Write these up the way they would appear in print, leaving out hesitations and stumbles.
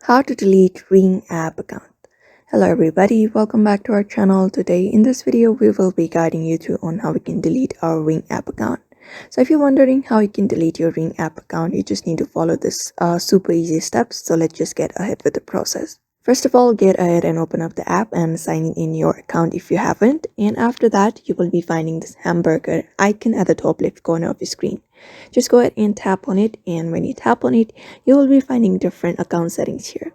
How to delete Ring app account. Hello everybody, welcome back to our channel. Today in this video we will be guiding you through on how we can delete our Ring app account. So if you're wondering how you can delete your Ring app account, you just need to follow this super easy steps. So let's just get ahead with the process. First of all, get ahead and open up the app and sign in your account if you haven't. And after that, you will be finding this hamburger icon at the top left corner of your screen. Just go ahead and tap on it, and when you tap on it, you will be finding different account settings here.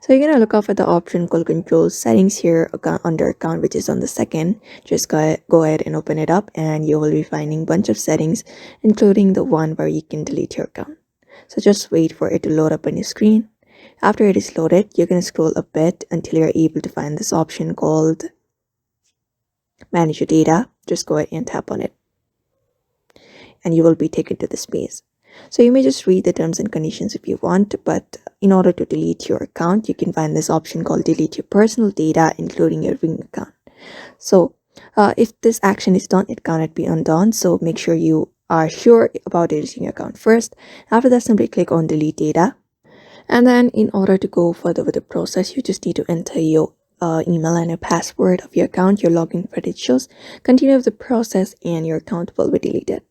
So you're gonna look out for the option called control settings here under account, which is on the second. Just go ahead and open it up, and you will be finding a bunch of settings, including the one where you can delete your account. So just wait for it to load up on your screen. After it is loaded, you're gonna scroll a bit until you're able to find this option called manage your data. Just go ahead and tap on it, and you will be taken to this page. So you may just read the terms and conditions if you want, but in order to delete your account, you can find this option called delete your personal data, including your Ring account. So if this action is done, it cannot be undone. So make sure you are sure about deleting your account first. After that, simply click on delete data. And then in order to go further with the process, you just need to enter your email and your password of your account, your login credentials, continue with the process, and your account will be deleted.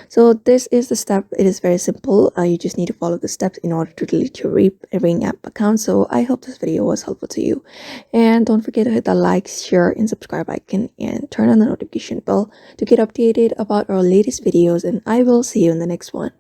So this is the step. It is very simple. You just need to follow the steps in order to delete your Ring app account. So I hope this video was helpful to you. And don't forget to hit the like, share, and subscribe icon, and turn on the notification bell to get updated about our latest videos. And I will see you in the next one.